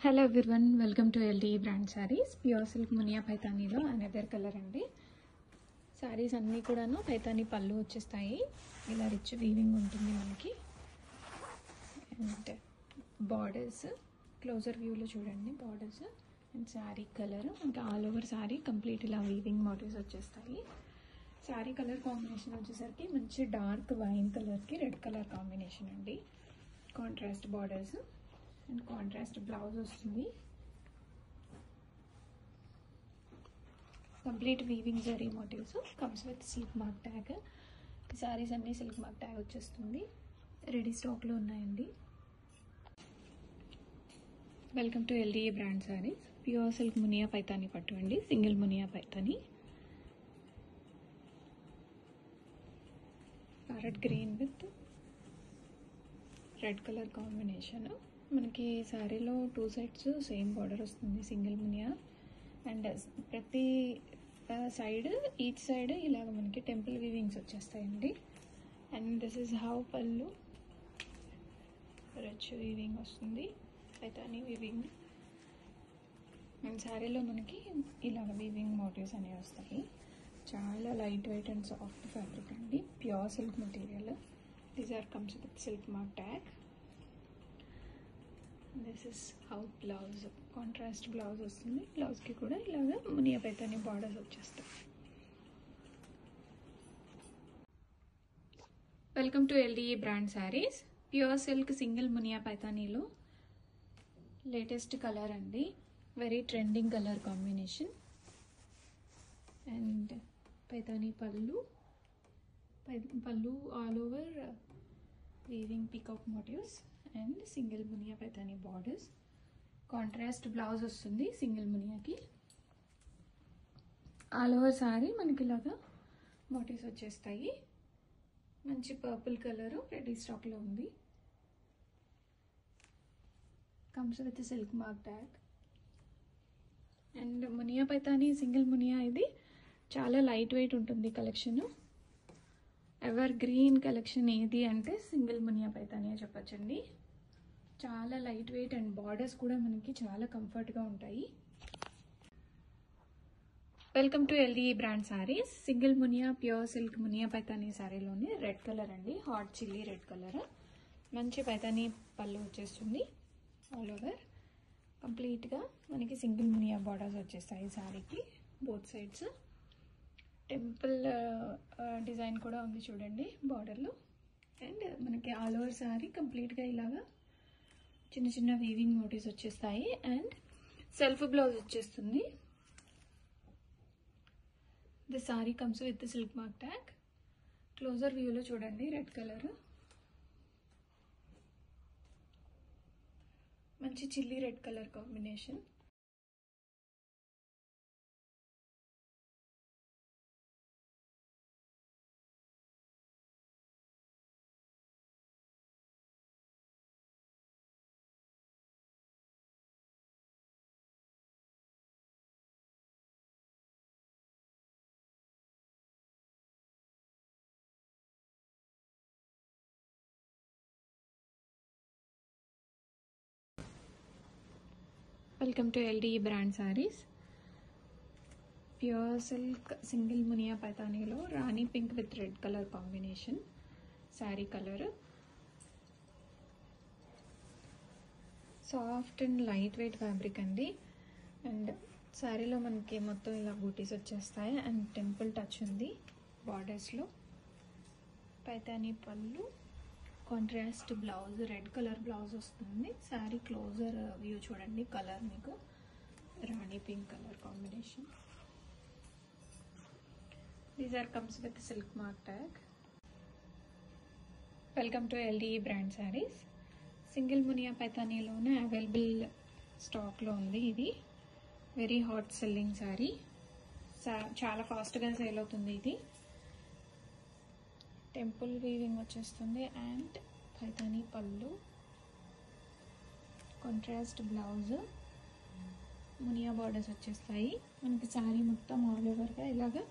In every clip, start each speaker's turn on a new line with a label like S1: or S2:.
S1: Hello everyone, welcome to LD brand saris. Pure silk Muniya పైతానీలో another colour అండి. శారీస్ అన్నీ కూడాను పైతానీ పళ్ళు వచ్చేస్తాయి. ఇలా రిచ్ వీవింగ్ ఉంటుంది మనకి. అండ్ బార్డర్స్ క్లోజర్ వ్యూలో చూడండి. బార్డర్స్ అండ్ శారీ కలర్ ఇంకా ఆల్ ఓవర్ శారీ కంప్లీట్ ఇలా వీవింగ్ మోటివ్స్ వచ్చేస్తాయి. శారీ కలర్ కాంబినేషన్ వచ్చేసరికి మంచి డార్క్ వైన్ కలర్కి రెడ్ కలర్ కాంబినేషన్ అండి. Contrast borders and contrast blouse వస్తుంది. Complete weaving zari motifs comes with silk mark tag. ఈ శారీస్ అన్నీ సిల్క్ మార్క్ ట్యాగ్ వచ్చేస్తుంది. రెడీ స్టాక్లో ఉన్నాయండి. Welcome to LDA brand saris. Pure silk Muniya Paithani పట్టు అండి. Single Muniya Paithani. Parrot green with red colour combination. మనకి శారీలో 2 సైడ్స్ సేమ్ బార్డర్ వస్తుంది. సింగిల్ మునియా అండ్ ప్రతి సైడ్ ఈచ్ సైడ్ ఇలాగ మనకి టెంపుల్ వీవింగ్స్ వచ్చేస్తాయండి. And this is how pallu rich weaving వస్తుంది, పైతానీ వీవింగ్. అండ్ శారీలో మనకి ఇలాగ వీవింగ్ మోటివ్స్ అనేవి వస్తాయి. చాలా light weight and soft fabric అండి. Pure silk material. Desire comes with silk mark tag. This is how blouse. Contrast blouse వస్తుంది. బ్లౌజ్కి కూడా ఇలాగా మునియా పైతానీ బార్డర్స్ వచ్చేస్తాయి. Welcome to LDA brand saris. Pure silk single Muniya పైతానీలో లేటెస్ట్ కలర్ అండి. Very trending colour combination. And Paithani pallu all over weaving peacock motifs and single Muniya Paithani borders. Contrast blouse వస్తుంది single మునియాకి. All over sorry మనకి ఇలాగా మోటివ్స్ వచ్చేస్తాయి. మంచి పర్పుల్ కలర్ రెడీ స్టాక్లో ఉంది. Comes with silk mark tag. And Muniya Paithani single Muniya ఇది చాలా లైట్ వెయిట్ ఉంటుంది కలెక్షన్. ఎవర్ గ్రీన్ కలెక్షన్ ఏది అంటే సింగిల్ మునియా పైతానీ చెప్పచ్చండి. చాలా లైట్ వెయిట్ అండ్ బార్డర్స్ కూడా మనకి చాలా కంఫర్ట్గా ఉంటాయి. Welcome to LDA brand saris. Single Muniya pure silk Muniya Paithani శారీలోనే రెడ్ కలర్ అండి. Hot chilli red colour. మంచి పైతానీ పళ్ళు వచ్చేస్తుంది. ఆల్ ఓవర్ కంప్లీట్గా మనకి సింగిల్ మునియా బార్డర్స్ వచ్చేస్తాయి శారీకి బోత్ సైడ్స్. టెంపుల్ డిజైన్ కూడా ఉంది చూడండి బార్డర్లో. అండ్ మనకి ఆల్ ఓవర్ శారీ కంప్లీట్గా ఇలాగా చిన్న చిన్న వీవింగ్ మోటివ్స్ వచ్చేస్తాయి. అండ్ సెల్ఫ్ బ్లౌజ్ వచ్చేస్తుంది. The sari comes with silk mark tag. Closer వ్యూలో చూడండి రెడ్ కలర్. మంచి chilli red colour combination. Welcome to LDA brand saris. Pure silk single Muniya పైతానీలో rani pink with red colour combination sari colour. Soft and light weight fabric అండి. And శారీలో మనకి మొత్తం ఇలా బూటీస్ వచ్చేస్తాయి. అండ్ టెంపుల్ టచ్ ఉంది బార్డర్స్లో. Paithani pallu, contrast blouse red colour blouse వస్తుంది. శారీ క్లోజర్ వ్యూ చూడండి. కలర్ మీకు rani pink colour combination. Desire comes with silk mark tag. Welcome to LDA brand saris. Single Muniya పైతానీలోనే అవైలబుల్ స్టాక్లో ఉంది. ఇది వెరీ హాట్ సెల్లింగ్ శారీ. చాలా ఫాస్ట్గా సేల్ అవుతుంది ఇది. టెంపుల్ వీవింగ్ వచ్చేస్తుంది. And Paithani pallu, contrast blouse, Muniya borders వచ్చేస్తాయి. మనకి శారీ మొత్తం ఆల్ ఓవర్గా ఇలాగా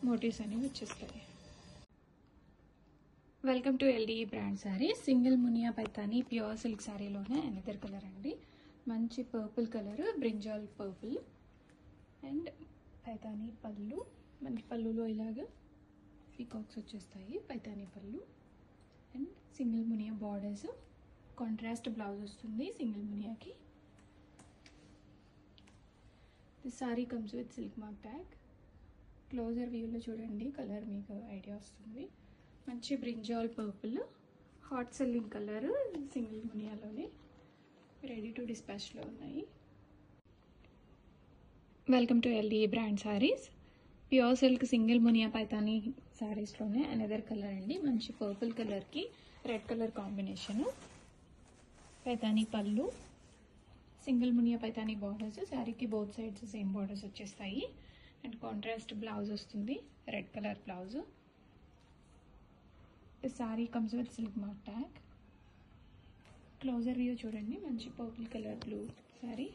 S1: మోటివ్స్ అనేవి వచ్చేస్తాయి. Welcome to LDA brand sari. Single Muniya Paithani pure silk శారీలోనే అనదర్ కలర్ అండి. మంచి purple colour, brinjal purple. And Paithani పళ్ళు, మనకి పళ్ళులో ఇలాగా పీకాక్స్ వచ్చేస్తాయి, పైతానీ పళ్ళు. And single Muniya borders, contrast blouse వస్తుంది సింగిల్ మునియాకి. This sari comes with silk mark tag. Closer వ్యూలో చూడండి, కలర్ మీకు ఐడియా వస్తుంది. మంచి brinjal purple, hot selling colour, single మునియాలోనే రెడీ టు డిస్పాచ్లో ఉన్నాయి. Welcome to LDA brand saris. Pure silk single Muniya Paithani సారీస్లోనే అనదర్ కలర్ అండి. మంచి పర్పుల్ కలర్కి రెడ్ కలర్ కాంబినేషను. పైతానీ పళ్ళు, సింగిల్ మునియా పైతానీ బార్డర్స్, శారీకి బోత్ సైడ్స్ సేమ్ బార్డర్స్ వచ్చేస్తాయి. అండ్ కాంట్రాస్ట్ బ్లౌజ్ వస్తుంది, red colour blouse. Sari comes with silk mark tag. Closer view చూడండి, మంచి పర్పుల్ కలర్ బ్లూ శారీ.